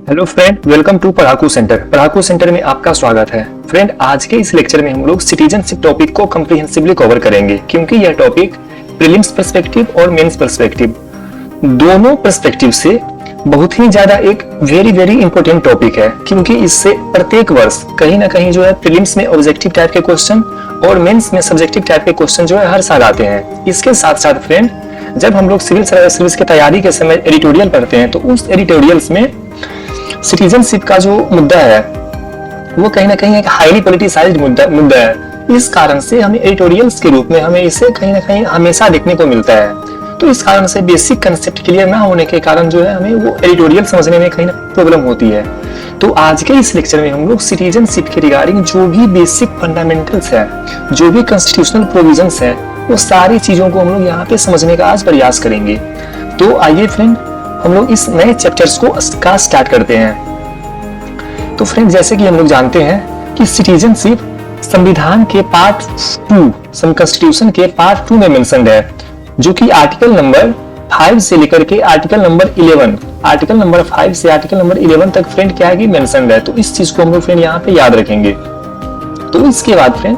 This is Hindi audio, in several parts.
Hello friend, welcome to Padhaku centre. Padhaku centre में आपका स्वागत है। फ्रेंड, आज के इस लेक्चर में हम लोग सिटीजनशिप टॉपिक को कम्प्रिहेंसिवली कवर करेंगे, क्योंकि यह टॉपिक प्रीलिम्स पर्सपेक्टिव और मेंस पर्सपेक्टिव दोनों पर्सपेक्टिव से बहुत ही ज्यादा एक वेरी इंपॉर्टेंट टॉपिक है, क्योंकि इससे प्रत्येक वर्ष कहीं ना कहीं जो है प्रीलिम्स में ऑब्जेक्टिव टाइप के क्वेश्चन और मेंस में सब्जेक्टिव टाइप के क्वेश्चन जो है हर साल आते हैं। इसके साथ साथ फ्रेंड, जब हम लोग सिविल सर्विस की तैयारी के समय एडिटोरियल पढ़ते हैं तो उस एडिटोरियल्स में सिटीजनशिप का जो मुद्दा है वो कहीं ना कहीं एक हाईली पॉलिटिसाइज्ड मुद्दा है। इस कारण से हमें एडिटोरियल्स के रूप में हमें इसे कहीं ना कहीं हमेशा देखने को मिलता है। तो इस कारण से बेसिक कंसेप्ट क्लियर ना होने के कारण जो है हमें वो एडिटोरियल समझने में कहीं ना प्रॉब्लम होती है। तो आज के इस लेक्चर में हम लोग सिटीजनशिप के रिगार्डिंग जो भी बेसिक फंडामेंटल्स है, जो भी कॉन्स्टिट्यूशनल प्रोविजंस है, वो सारी चीजों को हम लोग यहाँ पे समझने का आज प्रयास करेंगे। तो आइए फ्रेंड, हम लोग इस नए चैप्टर्स को स्टार्ट करते हैं। तो फ्रेंड, जैसे कि हम लोग जानते हैं कि सिटीजनशिप संविधान के पार्ट 2, कॉन्स्टिट्यूशन के पार्ट 2 में मेंशन्ड है, जो कि आर्टिकल नंबर 5 से लेकर के आर्टिकल नंबर 11, आर्टिकल नंबर 5 से आर्टिकल नंबर 11 तक फ्रेंड क्या है कि मेंशन्ड है। तो इस चीज को हम लोग फ्रेंड यहाँ पे याद रखेंगे। तो इसके बाद फ्रेंड,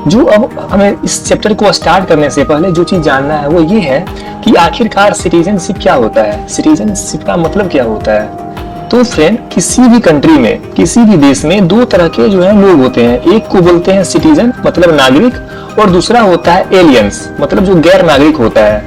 जो अब हमें इस चैप्टर को स्टार्ट करने से पहले जो चीज जानना है वो ये है कि आखिरकार सिटीजनशिप क्या होता है, सिटीजनशिप का मतलब क्या होता है। तो फ्रेंड, किसी भी कंट्री में, किसी भी देश में दो तरह के जो है लोग होते हैं। एक को बोलते हैं सिटीजन मतलब नागरिक, और दूसरा होता है एलियंस मतलब जो गैर नागरिक होता है।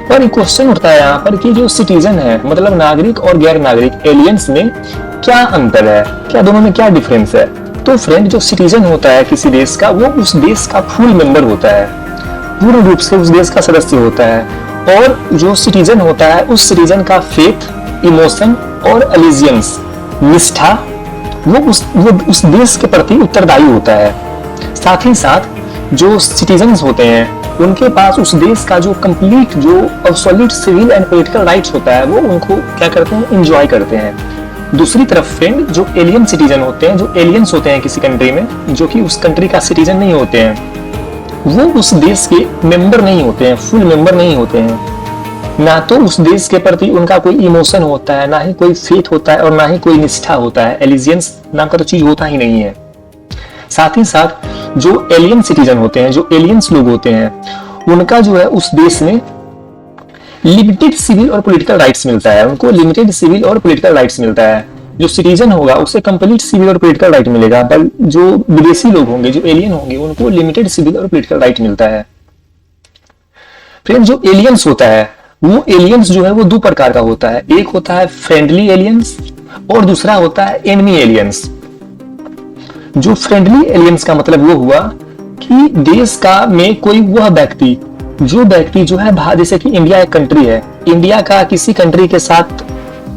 और एक क्वेश्चन उठता है यहाँ पर कि जो सिटीजन है मतलब नागरिक और गैर नागरिक एलियंस में क्या अंतर है, क्या दोनों में क्या डिफरेंस है। तो फ्रेंड, जो सिटीजन होता है किसी देश का, वो उस देश का फुल मेंबर होता है, पूर्ण रूप से उस देश का सदस्य होता है। और जो सिटीजन होता है उस सिटीजन का फेथ, इमोशन और अलिजियंस, निष्ठा, वो उस देश के प्रति उत्तरदायी होता है। साथ ही साथ जो सिटीजन्स होते हैं उनके पास उस देश का जो कंप्लीट, जो absolute civil and political rights होता है, वो उनको क्या करते हैं, एंजॉय करते हैं। दूसरी तरफ फ्रेंड, जो एलियन सिटीजन होते हैं, जो एलियंस होते हैं किसी कंट्री में, जो कि उस कंट्री का सिटीजन नहीं होते हैं, वो उस देश के मेंबर नहीं होते हैं, फुल मेंबर नहीं होते हैं। ना तो उस देश के प्रति उनका कोई इमोशन होता है, ना ही कोई फेथ होता है, और ना ही कोई निष्ठा होता है। एलिजियंस नाम का तो चीज होता ही नहीं है। साथ ही साथ जो एलियन सिटीजन होते हैं, जो एलियंस लोग होते हैं, उनका जो है उस देश में लिमिटेड सिविल और पॉलिटिकल राइट्स मिलता है। उनको लिमिटेड सिविल और पॉलिटिकल राइट्स मिलता है। जो सिटीजन होगा उसे कंप्लीट सिविल और पॉलिटिकल राइट मिलेगा, पर जो विदेशी लोग होंगे, जो एलियन होंगे, उनको लिमिटेड सिविल और पॉलिटिकल राइट मिलता है। फ्रेंड, जो एलियंस होता है वो एलियंस जो है वो दो प्रकार का होता है। एक होता है फ्रेंडली एलियंस और दूसरा होता है एनिमी एलियंस। जो फ्रेंडली एलियंस का मतलब वो हुआ कि देश का में कोई वह व्यक्ति जो है, जैसे कि इंडिया एक कंट्री है, इंडिया का किसी कंट्री के साथ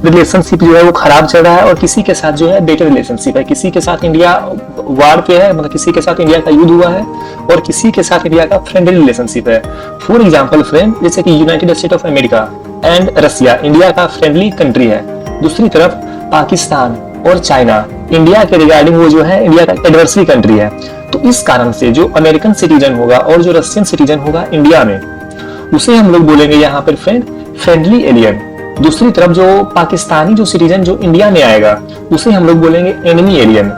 रिलेशनशिप जो है वो खराब चल रहा है और किसी के साथ जो है बेटर रिलेशनशिप है। किसी के साथ इंडिया वार पे है, मतलब किसी के साथ इंडिया का युद्ध हुआ है, और किसी के साथ इंडिया का फ्रेंडली रिलेशनशिप है। फॉर एग्जांपल फ्रेंड, जैसे कि United State of America and Russia India का फ्रेंडली कंट्री है। दूसरी तरफ पाकिस्तान और चाइना इंडिया के रिगार्डिंग वो जो है इंडिया का एडवर्सरी कंट्री है। तो इस कारण से जो अमेरिकन सिटीजन होगा और जो रशियन सिटीजन होगा इंडिया में, उसे हम लोग बोलेंगे यहाँ पर फ्रेंड फ्रेंडली एलियन। दूसरी तरफ जो पाकिस्तानी जो सिटीजन जो इंडिया में आएगा उसे हम लोग बोलेंगे एनिमी एलियन।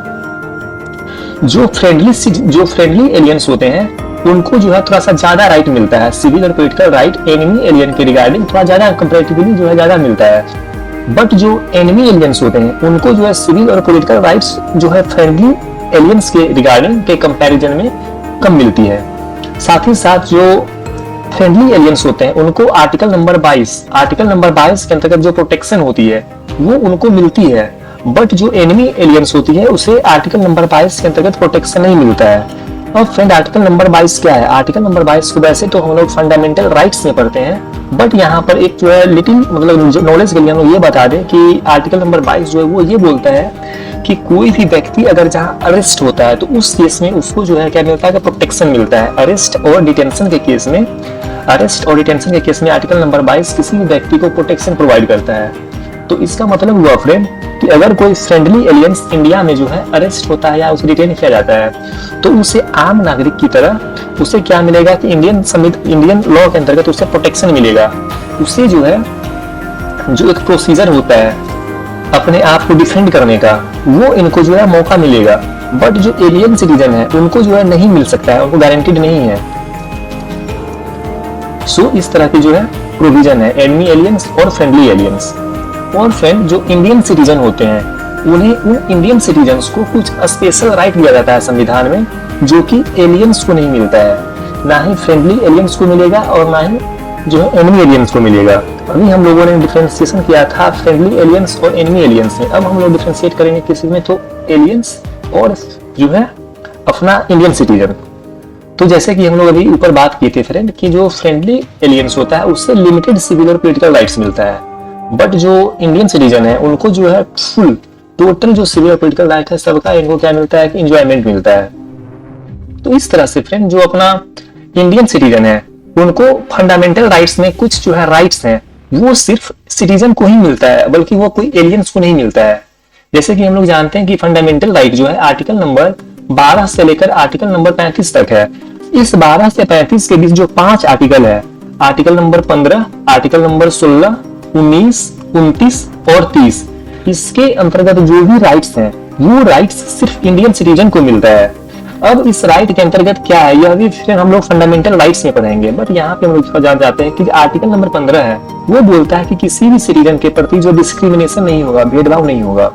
जो फ्रेंडली एलियंस होते हैं उनको जो है थोड़ा सा ज्यादा राइट मिलता है, सिविल और पॉलिटिकल राइट एनिमी एलियन के रिगार्डिंग थोड़ा ज्यादा कंपैरेटिवली जो है ज्यादा मिलता है। बट जो एनिमी एलियंस होते हैं उनको जो है सिविल और पॉलिटिकल राइट्स जो है फ्रेंडली एलियंस के रिगार्डिंग के कंपैरिजन में कम मिलती है। साथ ही साथ जो फ्रेंडली एलियंस होते हैं उनको आर्टिकल नंबर 22 के अंतर्गत जो प्रोटेक्शन होती है वो उनको मिलती है। बट जो एनिमी एलियंस होती है उसे आर्टिकल नंबर 22 के अंतर्गत प्रोटेक्शन नहीं मिलता है। और फ्रेंड, आर्टिकल नंबर 22 क्या है? आर्टिकल नंबर 22 को वैसे तो हम लोग फंडामेंटल राइट्स में पढ़ते हैं, बट यहाँ पर एक जो है लिटिल मतलब नॉलेज के लिए हम लोग ये बता दें कि आर्टिकल नंबर 22 जो है वो ये बोलता है कि कोई भी व्यक्ति अगर जहाँ अरेस्ट होता है तो उस केस में उसको जो है क्या मिलता है, प्रोटेक्शन मिलता है। अरेस्ट और डिटेंशन के केस में आर्टिकल नंबर 22 किसी भी व्यक्ति को प्रोटेक्शन प्रोवाइड करता है। तो इसका मतलब हुआ फ्रेंड कि अगर कोई फ्रेंडली एलियंस इंडिया में जो है अरेस्ट होता है या उसे डिटेन किया जाता है तो उसे आम नागरिक की तरह उसे क्या मिलेगा कि इंडियन लॉ के अंतर्गत उसे प्रोटेक्शन मिलेगा। उसे जो है जो एक प्रोसीजर होता है अपने आप को डिफेंड करने का, वो इनको जो है मौका मिलेगा। बट जो एलियन सिटीजन है उनको जो है नहीं मिल सकता है, उनको गारंटीड नहीं है। सो इस तरह की जो है प्रोविजन है एनिमी एलियंस और फ्रेंडली एलियंस। और फ्रेंड जो इंडियन सिटीजन होते हैं उन्हें उन इंडियन सिटीजन्स को कुछ स्पेशल राइट दिया जाता है संविधान में, जो कि एलियंस को नहीं मिलता है। ना ही फ्रेंडली एलियंस को मिलेगा और ना ही जो है एनिमी एलियंस को मिलेगा। अभी हम लोगों ने डिफरेंशिएशन किया था फ्रेंडली एलियंस और एनिमी एलियंस में। अब हम लोग डिफरेंशिएट करेंगे किसी में, तो एलियंस और जो है अपना इंडियन सिटीजन। तो जैसे कि हम लोग अभी ऊपर बात की थी फ्रेंड कि जो फ्रेंडली एलियंस होता है उससे लिमिटेड सिविल और पॉलिटिकल राइट्स मिलता है, बट जो इंडियन सिटीजन है उनको जो है फुल टोटल जो सिविल और पॉलिटिकल राइट है सबका इनको क्या मिलता है कि एंजॉयमेंट मिलता है। तो इस तरह से फ्रेंड जो अपना इंडियन सिटीजन है उनको फंडामेंटल राइट्स में कुछ जो है राइट्स हैं वो सिर्फ सिटीजन को ही मिलता है, बल्कि वो कोई एलियंस को नहीं मिलता है। जैसे कि हम लोग जानते हैं कि फंडामेंटल राइट जो है आर्टिकल नंबर 12 से लेकर आर्टिकल नंबर 35 तक है। इस 12 से 35 के बीच जो 5 आर्टिकल है, आर्टिकल नंबर 15, आर्टिकल नंबर 16, 19, 29 और 30, इसके अंतर्गत जो भी राइट्स हैं वो राइट्स सिर्फ इंडियन सिटीजन को मिलता है। अब इस राइट के अंतर्गत क्या है यह भी फिर हम लोग फंडामेंटल राइट्स में पढ़ेंगे, बट यहाँ पे हम लोग जान जाते हैं कि आर्टिकल नंबर 15 है वो बोलता है कि किसी भी सिटीजन के प्रति जो डिस्क्रिमिनेशन नहीं होगा, भेदभाव नहीं होगा।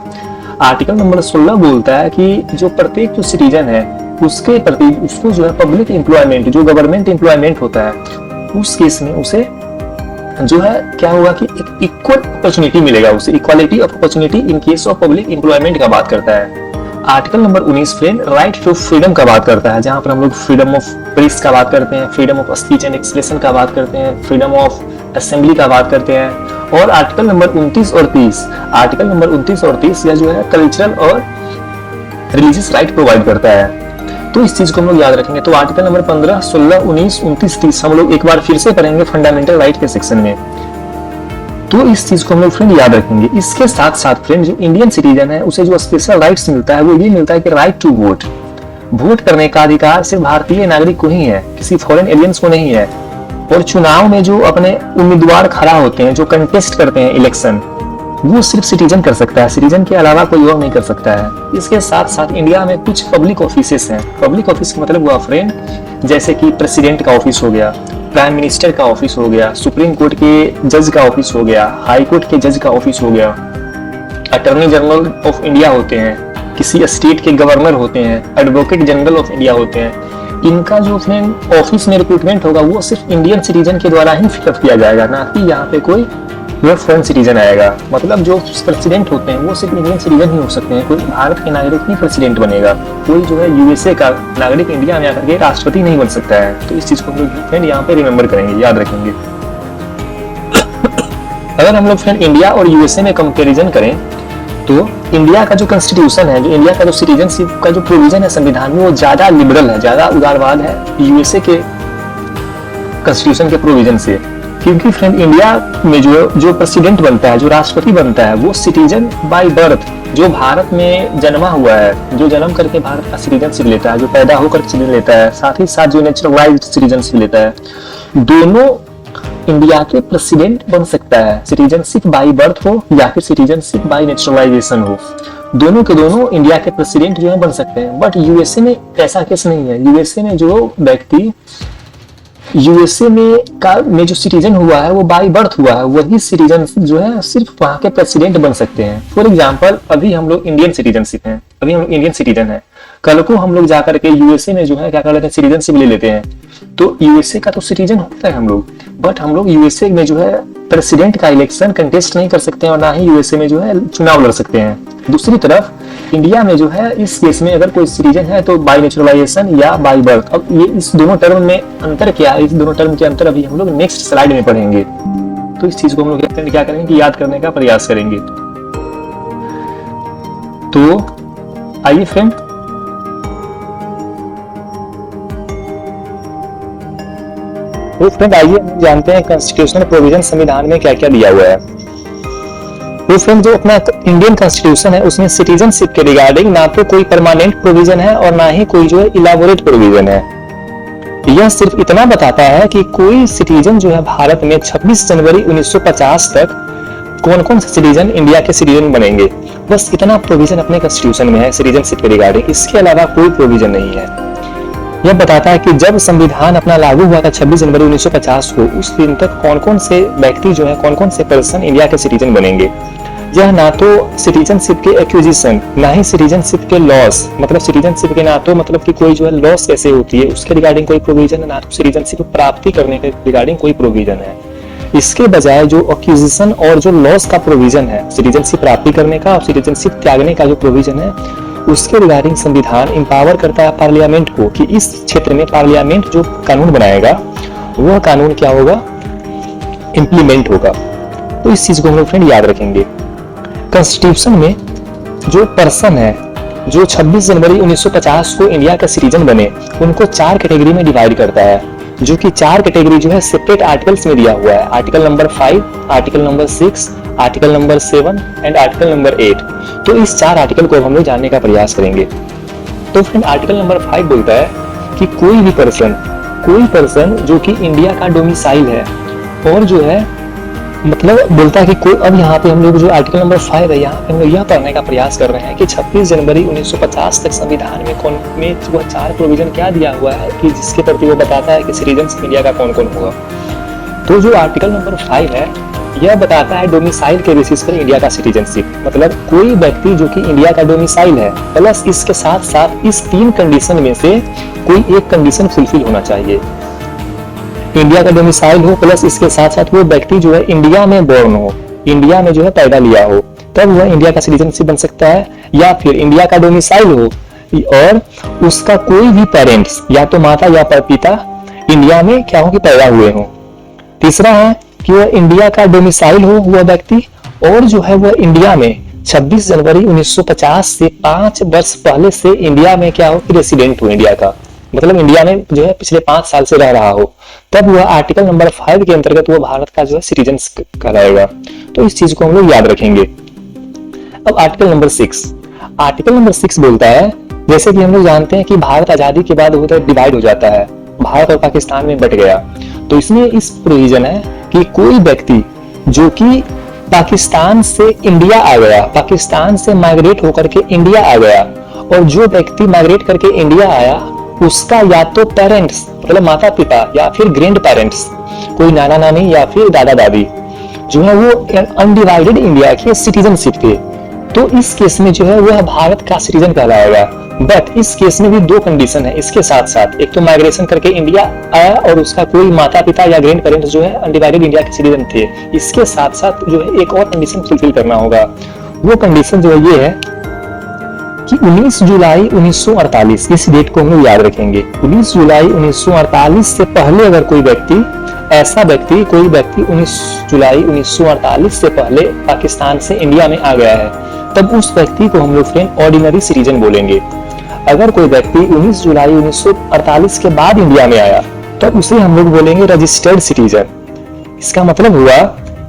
आर्टिकल नंबर 16 बोलता है कि जो प्रत्येक जो सिटीजन है उसके प्रति उसको जो है पब्लिक एम्प्लॉयमेंट, जो गवर्नमेंट एम्प्लॉयमेंट होता है उस केस में उसे जो है क्या होगा कि एक इक्वल अपॉर्चुनिटी मिलेगा, उसे equality of opportunity in case of public employment का बात करता है। Article number 19 friend right to freedom का बात करता है, जहां पर हम लोग फ्रीडम ऑफ प्रेस का बात करते हैं, freedom of speech and expression का बात करते हैं, फ्रीडम ऑफ असेंबली का बात करते हैं। और आर्टिकल नंबर 29 और 30, आर्टिकल नंबर 29 और 30 यह जो है कल्चरल और रिलीजियस राइट प्रोवाइड करता है। तो इस चीज को हम लोग याद रखेंगे। तो आर्टिकल नंबर 15, 16, 19, 29, 30 हम लोग एक बार फिर से पढ़ेंगे फंडामेंटल राइट के सेक्शन में। तो इस चीज को हम लोग फ्रेंड याद रखेंगे। इसके साथ साथ फ्रेंड जो इंडियन सिटीजन है उसे जो स्पेशल राइट्स मिलता है वो ये मिलता है कि राइट टू वोट, वोट करने का अधिकार सिर्फ भारतीय नागरिक को ही है, किसी फॉरेन एलियंस को नहीं है। और चुनाव में जो अपने उम्मीदवार खड़ा होते हैं, जो कंटेस्ट करते हैं इलेक्शन, वो सिर्फ सिटीजन कर सकता है, सिटीजन के अलावा कोई और नहीं कर सकता है। इसके साथ साथ इंडिया में कुछ पब्लिक ऑफिसेस हैं। पब्लिक ऑफिस का मतलब हुआ फ्रेंड जैसे कि प्रेसिडेंट का ऑफिस हो गया, प्राइम मिनिस्टर का ऑफिस हो गया, सुप्रीम कोर्ट के जज का ऑफिस हो गया, हाई कोर्ट के जज का ऑफिस हो गया, अटॉर्नी जनरल ऑफ इंडिया होते हैं, किसी स्टेट के गवर्नर होते हैं, एडवोकेट जनरल ऑफ इंडिया होते हैं। इनका जो फ्रेंड ऑफिस में रिक्रूटमेंट होगा वो सिर्फ इंडियन सिटीजन के द्वारा ही फिलअप किया जाएगा, ना कि यहाँ पे कोई फॉरेन सिटीजन आएगा। मतलब जो प्रेसिडेंट होते हैं वो सिर्फ इंडियन सिटीजन ही हो सकते हैं, कोई भारत के नागरिक ही प्रेसिडेंट बनेगा। कोई जो है यूएसए का नागरिक इंडिया में आकर के राष्ट्रपति नहीं बन सकता है। तो इस चीज को हम लोग फ्रेंड यहाँ पे रिमेम्बर करेंगे, याद रखेंगे। अगर हम लोग फ्रेंड इंडिया और यूएसए में कंपेरिजन करें तो इंडिया का जो कॉन्स्टिट्यूशन है, जो इंडिया का जो सिटीजनशिप का जो प्रोविजन है संविधान में, वो ज्यादा लिबरल है, ज्यादा उदारवाद है यूएसए के कॉन्स्टिट्यूशन के प्रोविजन से। क्योंकि फ्रेंड इंडिया में जो प्रेसिडेंट बनता है, जो राष्ट्रपति बनता है, वो सिटीजन बाय बर्थ, जो भारत में जन्मा हुआ है, जो जन्म करके भारत का सिटीजनशिप लेता है, जो पैदा होकर सिटीजन लेता है, साथ ही साथ जो नेचुरलाइज्ड सिटीजनशिप लेता है, दोनों इंडिया के प्रेसिडेंट बन सकता है। सिटीजनशिप बाय बर्थ हो या फिर सिटीजनशिप बाय नेचुरलाइजेशन हो, दोनों के दोनों इंडिया के प्रेसिडेंट जो है बन सकते हैं। बट यूएसए में ऐसा केस नहीं है। यूएसए में जो व्यक्ति यूएसए में जो सिटीजन हुआ है वो बाय बर्थ हुआ है, वही सिटीजन जो है सिर्फ वहां के प्रेसिडेंट बन सकते हैं। फॉर एग्जांपल अभी हम लोग इंडियन सिटीजनशिप हैं, अभी हम लोग इंडियन सिटीजन हैं, कल को हम लोग जाकर के यूएसए में जो है क्या कर लेते हैं, सिटीजनशिप ले लेते हैं। तो यूएसए का तो सिटीजन होता है हम लोग, बट हम लोग यूएसए में जो है प्रेसिडेंट का इलेक्शन कंटेस्ट नहीं कर सकते हैं और ना ही यूएसए में जो है चुनाव लड़ सकते हैं। दूसरी तरफ इंडिया में जो है इस केस में अगर कोई सिटीजन है तो बाय नेचुरलाइजेशन या बाय बर्थ। अब ये इस दोनों टर्म में अंतर क्या है, इस दोनों टर्म के अंतर अभी हम लोग नेक्स्ट स्लाइड में पढ़ेंगे। तो इस चीज को हम लोग क्या करेंगे कि याद करने का प्रयास करेंगे। तो आइए फ्रेंड आइए हम जानते हैं कॉन्स्टिट्यूशनल प्रोविजन संविधान में क्या क्या दिया हुआ है। तो फ्रेंड जो अपना इंडियन कॉन्स्टिट्यूशन है उसमें सिटीजनशिप के रिगार्डिंग ना तो कोई परमानेंट प्रोविजन है और ना ही कोई जो है इलाबोरेट प्रोविजन है। यह सिर्फ इतना बताता है कि कोई सिटीजन जो है भारत में 26 जनवरी 1950 तक कौन कौन से सिटीजन इंडिया के सिटीजन बनेंगे, बस इतना प्रोविजन अपने कॉन्स्टिट्यूशन में है सिटीजनशिप के रिगार्डिंग। इसके अलावा कोई प्रोविजन नहीं है। यह बताता है कि जब संविधान अपना लागू हुआ था 26 जनवरी 1950 को, उस दिन तक कौन कौन से व्यक्ति जो है, कौन कौन से पर्सन इंडिया के सिटीजन बनेंगे। यह ना तो सिटीजनशिप के एक्विजिशन, ना ही सिटीजनशिप के लॉस, मतलब सिटीजनशिप के ना तो मतलब कि कोई जो है लॉस कैसे होती है उसके रिगार्डिंग कोई प्रोविजन है, ना तो सिटीजनशिप प्राप्ति करने के रिगार्डिंग कोई प्रोविजन है। इसके बजाय जो एक्विजिशन और जो लॉस का प्रोविजन है, सिटीजनशिप प्राप्ति करने का और सिटीजनशिप त्यागने का जो प्रोविजन है, उसके रिगार्डिंग संविधान इंपावर करता है पार्लियामेंट को कि इस क्षेत्र में पार्लियामेंट जो कानून बनाएगा वह कानून क्या होगा, इंप्लीमेंट होगा। तो इस चीज को हम लोग फ्रेंड याद रखेंगे। कॉन्स्टिट्यूशन में जो पर्सन है जो 26 जनवरी 1950 को इंडिया का सिटीजन बने, उनको 4 कैटेगरी में डिवाइड करता है, जो कि 4 कैटेगरी जो है सेपरेट आर्टिकल्स में दिया हुआ है। Article number 5, article number 6, article number 7 and article number 8। तो इस 4 आर्टिकल को हम लोग जानने का प्रयास करेंगे। तो फ्रेंड आर्टिकल नंबर 5 बोलता है कि कोई पर्सन जो कि इंडिया का डोमिसाइल है और जो है मतलब बोलता है कि कोई, अब यहाँ पे हम लोग जो आर्टिकल नंबर 5 है, यहाँ पे हम लोग यह पढ़ने का प्रयास कर रहे हैं कि 26 जनवरी 1950 तक संविधान में कौन में वह 4 प्रोविजन क्या दिया हुआ है कि जिसके प्रति वो बताता है कि सिटीजनशिप इंडिया का कौन कौन होगा। तो जो आर्टिकल नंबर 5 है यह बताता है डोमिसाइल के बेसिस पर इंडिया का सिटीजनशिप, मतलब कोई व्यक्ति जो कि इंडिया का डोमिसाइल है प्लस इसके साथ साथ इस 3 कंडीशन में से कोई एक कंडीशन फुलफिल होना चाहिए। इंडिया का डोमिसाइल हो प्लस इसके साथ साथ वो व्यक्ति जो है इंडिया में बोर्न हो, इंडिया में जो है पैदा लिया हो, तब वह इंडिया का सिटीजनशिप बन सकता है। या फिर इंडिया का डोमिसाइल हो और उसका कोई भी पेरेंट्स या तो माता या पिता इंडिया में क्या हो कि पैदा हुए हो। तीसरा है कि वह इंडिया का डोमिसाइल हो वह व्यक्ति और जो है वह इंडिया में 26 जनवरी 1950 से 5 वर्ष पहले से इंडिया में क्या हो कि रेसिडेंट हो इंडिया का, मतलब इंडिया में जो है पिछले 5 साल से रह रहा हो, तब वह आर्टिकल नंबर 5 के अंतर्गत वह भारत का जो है सिटीजन कहलाएगा। तो इस चीज को हम लोग याद रखेंगे। अब आर्टिकल नंबर 6 बोलता है, जैसे कि हम लोग जानते हैं कि भारत आजादी के बाद होता है डिवाइड हो जाता है, भारत और पाकिस्तान में बट गया। तो इसमें इस प्रोविजन है कि कोई व्यक्ति जो कि पाकिस्तान से इंडिया आ गया, पाकिस्तान से माइग्रेट होकर के इंडिया आ गया, और जो व्यक्ति माइग्रेट करके इंडिया आया उसका या तो पेरेंट्स मतलब माता पिता या फिर ग्रैंड पेरेंट्स, कोई नाना नानी या फिर दादा दादी जो है वो अनडिवाइडेड इंडिया के सिटीजनशिप थे, तो इस केस में जो है वह भारत का सिटीजन कहलाएगा। बट इस केस में भी 2 कंडीशन है इसके साथ साथ, एक तो माइग्रेशन करके इंडिया आया और उसका कोई माता पिता या ग्रैंड पेरेंट्स जो है अनडिवाइडेड इंडिया के सिटीजन थे, इसके साथ साथ जो है एक और कंडीशन फुलफिल करना होगा। वो कंडीशन जो है ये है कि 19 जुलाई 1948, इस डेट को हम लोग याद रखेंगे। 19 जुलाई 1948 से पहले अगर कोई व्यक्ति 19 जुलाई 1948 से पहले पाकिस्तान से इंडिया में आ गया है, तब उस व्यक्ति को हम लोग फ्रेंड ऑर्डिनरी सिटीजन बोलेंगे। अगर कोई व्यक्ति 19 जुलाई 1948 के बाद इंडिया में आया तब उसे हम लोग बोलेंगे रजिस्टर्ड सिटीजन। इसका मतलब हुआ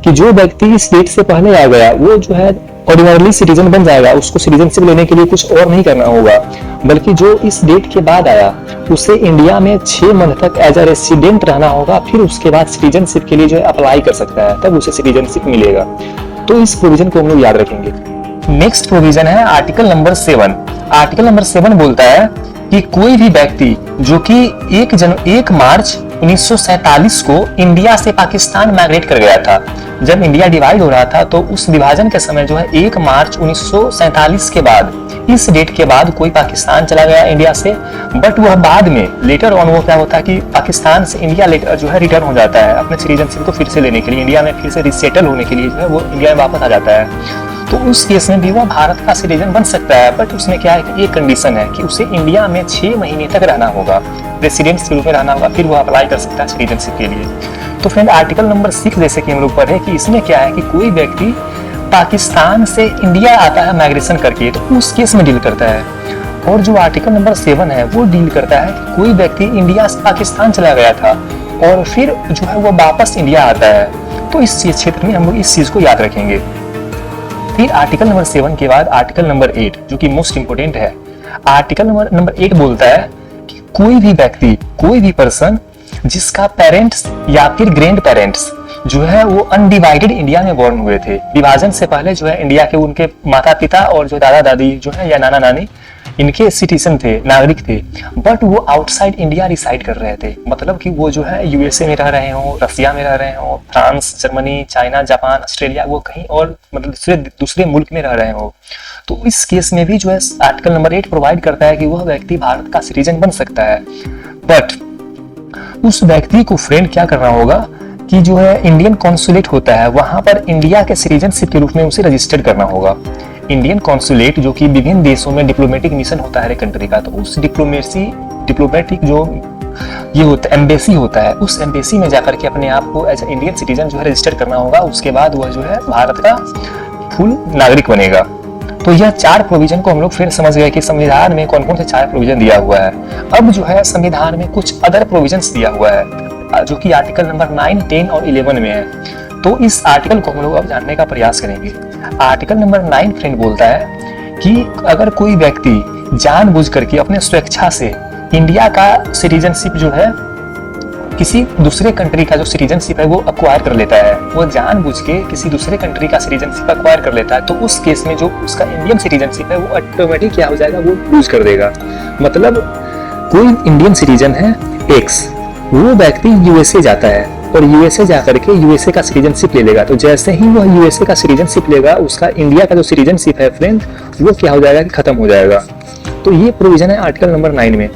कि जो व्यक्ति इस डेट से पहले आ गया वो जो है ऑर्डिनरी सिटीजन बन जाएगा, उसको सिटीजनशिप लेने के लिए कुछ और नहीं करना होगा, बल्कि जो इस डेट के बाद आया उसे इंडिया में 6 मंथ तक एज अ रेसिडेंट रहना होगा, फिर उसके बाद सिटीजनशिप के लिए जो है अप्लाई कर सकता है, तब उसे सिटीजनशिप मिलेगा। तो इस प्रोविजन को हम लोग याद रखेंगे। नेक्स्ट प्रोविजन है आर्टिकल नंबर 7। आर्टिकल नंबर 7 बोलता है कि कोई भी व्यक्ति जो कि 1 मार्च 1947 को इंडिया से पाकिस्तान माइग्रेट कर गया था, जब इंडिया डिवाइड हो रहा था तो उस विभाजन के समय जो है 1 मार्च 1947 के बाद, इस डेट के बाद कोई पाकिस्तान चला गया इंडिया से, बट वह बाद में लेटर ऑन वो क्या होता है कि पाकिस्तान से इंडिया लेटर जो है रिटर्न हो जाता है अपने सिटीजनशिप को फिर से लेने के लिए, इंडिया में फिर से रिसेटल होने के लिए जो है वो इंडिया में वापस आ जाता है। तो उस केस में भी वह भारत का सिटीजन बन सकता है, बट उसमें क्या है कि एक कंडीशन है कि उसे इंडिया में 6 महीने तक रहना होगा, रेसिडेंट के रूप में रहना होगा, फिर वो अप्लाई कर सकता है सिटीजनशिप के लिए। तो फ्रेंड आर्टिकल नंबर 6 जैसे कि हम लोग पढ़े कि इसमें क्या है कि कोई व्यक्ति पाकिस्तान से इंडिया आता है माइग्रेशन करके, तो उस केस में डील करता है। और जो आर्टिकल नंबर 7 है वो डील करता है कि कोई व्यक्ति इंडिया से पाकिस्तान चला गया था और फिर जो है वो वापस इंडिया आता है, तो इस क्षेत्र में हम लोग इस चीज को याद रखेंगे। फिर आर्टिकल नंबर 7 के बाद आर्टिकल नंबर 8 जो कि मोस्ट इंपोर्टेंट है। आर्टिकल नंबर 8 बोलता है कि कोई भी व्यक्ति, कोई भी पर्सन जिसका पेरेंट्स या फिर ग्रैंड पेरेंट्स जो है वो अनडिवाइडेड इंडिया में बॉर्न हुए थे। विभाजन से पहले जो है इंडिया के उनके माता पिता और जो दादा दादी जो है या नाना नानी इनके सिटीजन थे, नागरिक थे, बट वो आउटसाइड इंडिया रिसाइड कर रहे थे। मतलब कि वो जो है यूएसए में रह रहे हो, रसिया में रह रहे हो, France, Germany, China, Japan, Australia, वो कहीं और मतलब दूसरे मुल्क में रह रहे हो। तो इस केस में भी जो है आर्टिकल नंबर 8 प्रोवाइड करता है कि वह व्यक्ति भारत का सिटीजन बन सकता है। बट उस व्यक्ति को फ्रेंड क्या करना होगा कि जो है इंडियन कॉन्सुलेट होता है, वहां पर इंडिया के सिटीजनशिप के रूप में उसे रजिस्टर्ड करना होगा। इंडियन कॉन्सुलेट जो कि विभिन्न देशों में डिप्लोमेटिक मिशन होता है कंट्री का, तो उस डिप्लोमेटिक जो ये होता है एम्बेसी होता है, उस एम्बेसी में जाकर के अपने आप को एज इंडियन सिटीजन जो है रजिस्टर करना होगा। उसके बाद वह जो है भारत का फुल नागरिक बनेगा। तो यह 4 प्रोविजन को हम लोग फिर समझ गए कि संविधान में कौन कौन से 4 प्रोविजन दिया हुआ है। अब जो है संविधान में कुछ अदर प्रोविजंस दिया हुआ है जो कि आर्टिकल नंबर 9, 10 और 11 में है। तो इस आर्टिकल को हम लोग अब जानने का प्रयास करेंगे। आर्टिकल नंबर 9 फ्रेंड बोलता है कि अगर कोई व्यक्ति जानबूझ करके अपने स्वेच्छा से इंडिया का सिटीजनशिप जो है किसी दूसरे कंट्री का जो सिटीजनशिप है वो अक्वायर कर लेता है, वो जानबूझ के किसी दूसरे कंट्री का सिटीजनशिप अक्वायर कर लेता है, तो उस केस में जो उसका इंडियन सिटीजनशिप है वो ऑटोमेटिक क्या हो जाएगा, वो लूज कर देगा। मतलब कोई इंडियन सिटीजन है एक्स, वो व्यक्ति यूएसए जाता है और यूएसए जाकर के यूएसए का सिटीजनशिप ले लेगा। तो जैसे ही वह यूएसए का सिटीजनशिप लेगा, उसका इंडिया का जो सिटीजनशिप है फ्रेंड वो क्या हो जाएगा, खत्म हो जाएगा। तो ये प्रोविजन है आर्टिकल नंबर 9 में।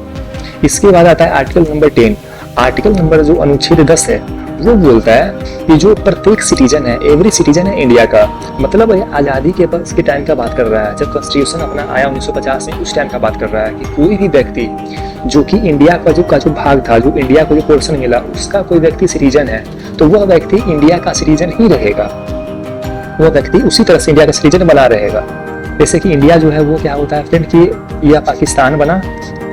इसके बाद आता है आर्टिकल नंबर 10। आर्टिकल नंबर जो अनुच्छेद 10 है वो बोलता है कि जो प्रत्येक सिटीजन है, एवरी सिटीजन है इंडिया का, मतलब आज़ादी के टाइम का बात कर रहा है, जब कॉन्स्टिट्यूशन अपना आया 1950 में, उस टाइम का बात कर रहा है कि कोई भी व्यक्ति जो कि इंडिया का जो भाग था, जो इंडिया को जो पोर्शन मिला, उसका कोई व्यक्ति सिटीजन है, तो वह व्यक्ति इंडिया का सिटीजन ही रहेगा। वह व्यक्ति उसी तरह से इंडिया का सिटीजन बना रहेगा। जैसे कि इंडिया जो है वो क्या होता है फ्रेंड कि यह पाकिस्तान बना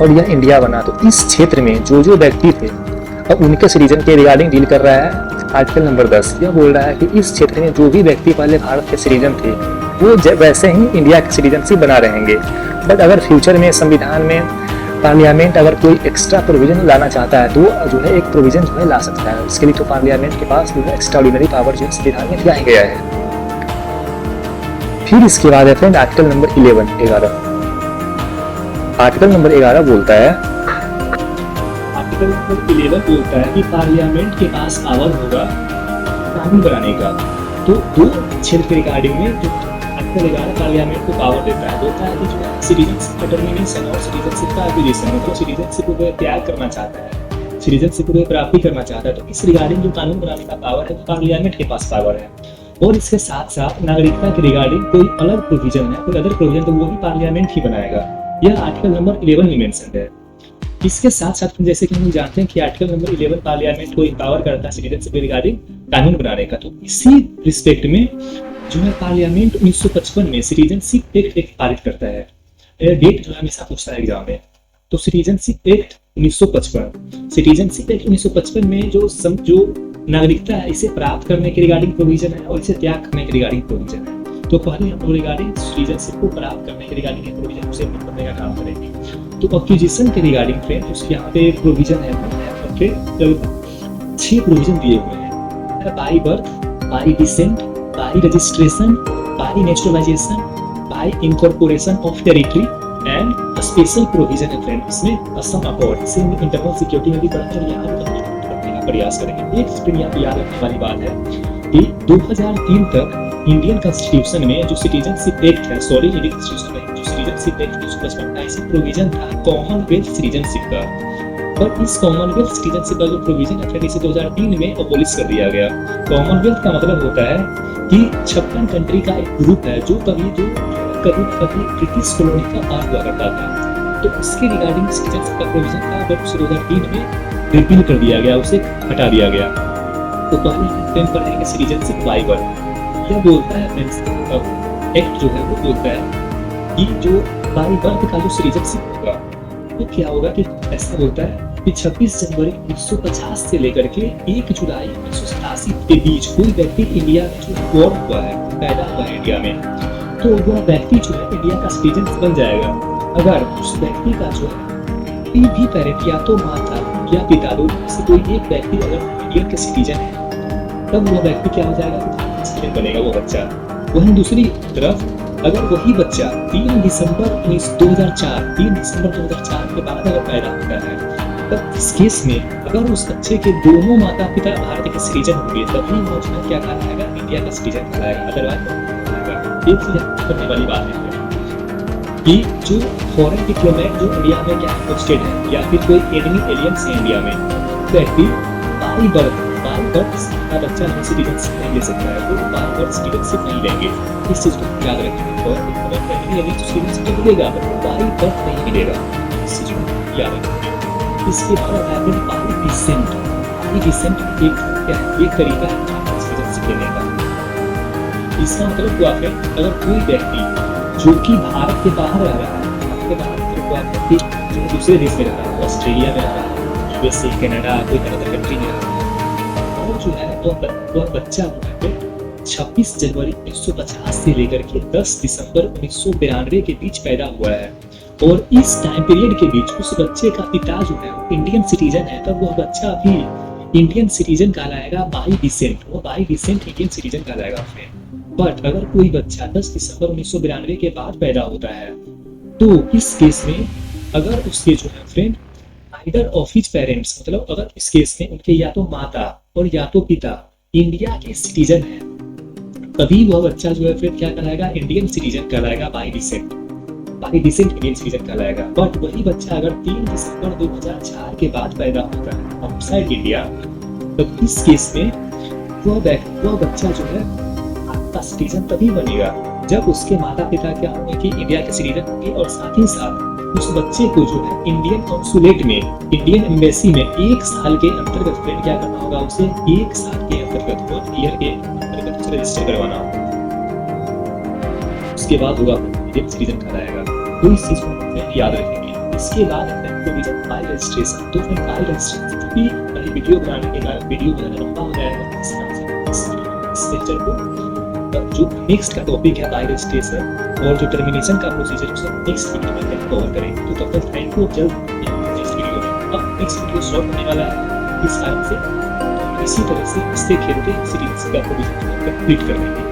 और यह इंडिया बना। तो इस क्षेत्र में जो व्यक्ति थे और उनके सिटीजन के रिगार्डिंग डील कर रहा है आर्टिकल नंबर 10। यह बोल रहा है कि इस क्षेत्र में जो भी व्यक्ति पहले भारत के सिटीजन थे वो वैसे ही इंडिया के सिटीजनशिप बना रहेंगे। बट अगर फ्यूचर में संविधान में पार्लियामेंट अगर कोई एक्स्ट्रा प्रोविजन लाना चाहता है तो जो है एक प्रोविजन जो है ला सकता है। इसके लिए तो पार्लियामेंट के पास जो है एक्स्ट्राऑर्डिनरी पावर जो है संविधान में दिया गया है। फिर इसके बाद है friend article number 11। Article number 11 बोलता है, आर्टिकल नंबर 11 बोलता है कि पार्लियामेंट के पास पावर होगा कानून बनाने का। तो 2 क्षेत्र के रिगार्डिंग में जो आर्टिकल 11 पार्लियामेंट को पावर देता है, बोलता है कि जो सिटीजनशिप डिटरमिनेशन और सिटीजनशिप का एक्विजिशन, मतलब सिटीजनशिप को त्याग करना चाहता है, सिटीजनशिप को प्राप्ति करना चाहता है, तो इस रिगार्डिंग जो कानून बनाने का पावर है पार्लियामेंट के पास पावर है। और इसके साथ साथ नागरिकता के रिगार्डिंग कोई अलग प्रोविजन है, कोई अदर प्रोविजन, तो वो भी पार्लियामेंट ही बनाएगा। यह आर्टिकल नंबर 11 में मेंशन है। इसके साथ साथ जैसे कि हम जानते हैं कि आर्टिकल नंबर 11 पार्लियामेंट को एम्पावर करता है सिटीजनशिप के रिगार्डिंग कानून बनाने का। तो इसी रिस्पेक्ट में जो है पार्लियामेंट 1955 में सिटीजनशिप एक्ट पारित करता है। डेट जो हमेशा पूछता है एग्जाम में, तो सिटीजनशिप एक्ट 1955, सिटीजनशिप एक्ट 1955 में जो नागरिकता है इसे प्राप्त करने के रिगार्डिंग प्रोविजन है और इसे त्याग करने के रिगार्डिंग प्रोविजन है। तो पहले हम रिगार्डिंग सिटीजनशिप को प्राप्त करने के रिगार्डिंग प्रोविजन उसे करने का काम करेंगे। तो एक्विजिशन के रिगार्डिंग फ्रेंड उसके यहाँ पे प्रोविजन है 6 प्रोविजन दिए हुए हैं। By birth, by descent, by registration, by naturalisation, by incorporation of territory and special provision है फ्रेंड। इसमें असम अकॉर्ड, इसे इंटरनल सिक्योरिटी में भी पढ़कर यहाँ करने का प्रयास करेंगे। एक स्क्रीन यहाँ पे याद रखने वाली बात है कि 2003 तक इंडियन कॉन्स्टिट्यूशन में जो सिटीजनशिप एक्ट है, सॉरी इंडियन कॉन्स्टिट्यूशन में जो सिटीजनशिप एक्ट 1955 का इसमें प्रोविजन था कॉमनवेल्थ सिटीजनशिप का। पर इस कॉमनवेल्थ सिटीजनशिप का जो प्रोविजन है इसे 2003 में अबॉलिश कर दिया गया। कॉमनवेल्थ का मतलब होता है कि 56 कंट्री का एक ग्रुप है जो कभी ब्रिटिश कॉलोनी का पार्ट हुआ करता था। तो इसके रिगार्डिंग सिटीजनशिप का प्रोविजन था, बट उसे 2003 में रिपील कर दिया गया, उसे हटा दिया गया। तो पहले हम पढ़ेंगे सिटीजनशिप बाय बर्थ। यह बोलता है एक्ट जो है वो बोलता है कि जो बाय बर्थ का जो सिटीजनशिप होगा वो क्या होगा कि ऐसा बोलता है कि 26 जनवरी 1950 से लेकर के 1 जुलाई 1987 के बीच कोई व्यक्ति इंडिया में जो बॉर्न हुआ है, पैदा हुआ है इंडिया में, तो वह व्यक्ति जो है इंडिया का सिटीजन बन जाएगा अगर उस व्यक्ति का जो है कोई भी पेरेंट या तो माता या पिता दोनों में से कोई एक व्यक्ति अगर इंडियन के सिटीजन है तब वो व्यक्ति क्या हो जाएगा, सिटीजन बनेगा वो बच्चा। वहीं दूसरी तरफ अगर वही बच्चा 3 दिसंबर 2004 के बाद अगर पैदा होता है, तब इस केस में अगर उस बच्चे के दोनों माता पिता भारत के सिटीजन होंगे, तभी वो जो है क्या कहलाएगा, इंडिया का सिटीजन कहलाएगा। अदरवाइज एक चीज करने वाली बात है कि जो फॉरेन डिप्लोमेट जो इंडिया में क्या पोस्टेड है या फिर कोई एनिमी एलियंस है इंडिया में, व्यक्ति बाई बर्थ का बच्चा नहीं सिटीजनशिप नहीं ले सकता है, वो बाई बर्थ सिटीजनशिप नहीं लेंगे। इस चीज को याद रखें। और एनिमी एलियंस सिटीजनशिप तो मिलेगा, बाई बर्थ नहीं मिलेगा, इस चीज को याद रखें। इसके बाद है बाई डिसेंट। बाई डिसेंट एक तरीका है सिटीजनशिप लेने का। इसका मतलब हुआ है अगर कोई व्यक्ति जो कि भारत के बाहर रह रहा है, भारत के बाहर जो दूसरे देश में रह रहा है, ऑस्ट्रेलिया में रह रहा है, यूएसए, कनाडा, कोई अदर कंट्री में रह रहा है, और जो है वह बच्चा जो है 26 जनवरी 1950 से लेकर के 10 दिसंबर 1992 के बीच पैदा हुआ है, और इस टाइम पीरियड के बीच उस बच्चे का पिता जो है इंडियन सिटीजन है, तब वह बच्चा भी इंडियन सिटीजन कहलाएगा बाई डिसेंट। वो बाई डिसेंट इंडियन सिटीजन कहलाएगा। बट अगर कोई बच्चा 10 दिसंबर 1992 के बाद पैदा होता है, तो इस केस में अगर उसके जो है friend either of his parents, मतलब अगर इस केस में उनके या तो माता और या तो पिता इंडिया के सिटीजन है, तभी वह बच्चा जो है फिर क्या कहलाएगा, इंडियन सिटीजन कहलाएगा by descent. By descent Indian citizen कहलाएगा। बट वही बच्चा अगर 3 दिसंबर 2004 के बाद पैदा होता है आउटसाइड इंडिया, तो इस केस में वह बच्चा जो है आपका सिटीजन तभी बनेगा जब उसके माता पिता क्या होंगे कि इंडिया के सिटीजन होंगे, और साथ ही साथ उस बच्चे को जो है इंडियन कॉन्सुलेट में, इंडियन एम्बेसी में 1 साल के अंतर्गत फिर क्या करना होगा, उसे 1 साल के अंतर्गत 1 ईयर के अंतर्गत उसे रजिस्टर करवाना होगा। उसके बाद होगा इंडियन सिटीजन कहलाएगा। तो इस चीज को याद रखेंगे। इसके बाद प्रोविजन बाय रजिस्ट्रेशन। तो फिर बाय रजिस्ट्रेशन भी वीडियो बनाने के बाद वीडियो बनाना लंबा हो जाएगा, इस लेक्चर को जो नेक्स्ट का टॉपिक है बाय रजिस्ट्रेशन और जो टर्मिनेशन का प्रोसीजर उसे नेक्स्ट वीडियो में कवर करेंगे। तो तब तक थैंक यू। जल्द नेक्स्ट वीडियो में, अब नेक्स्ट वीडियो शॉर्ट होने वाला है, इस कारण से इसी तरह से इससे खेलते सिटीजनशिप का प्रोविजन कंप्लीट कर देंगे।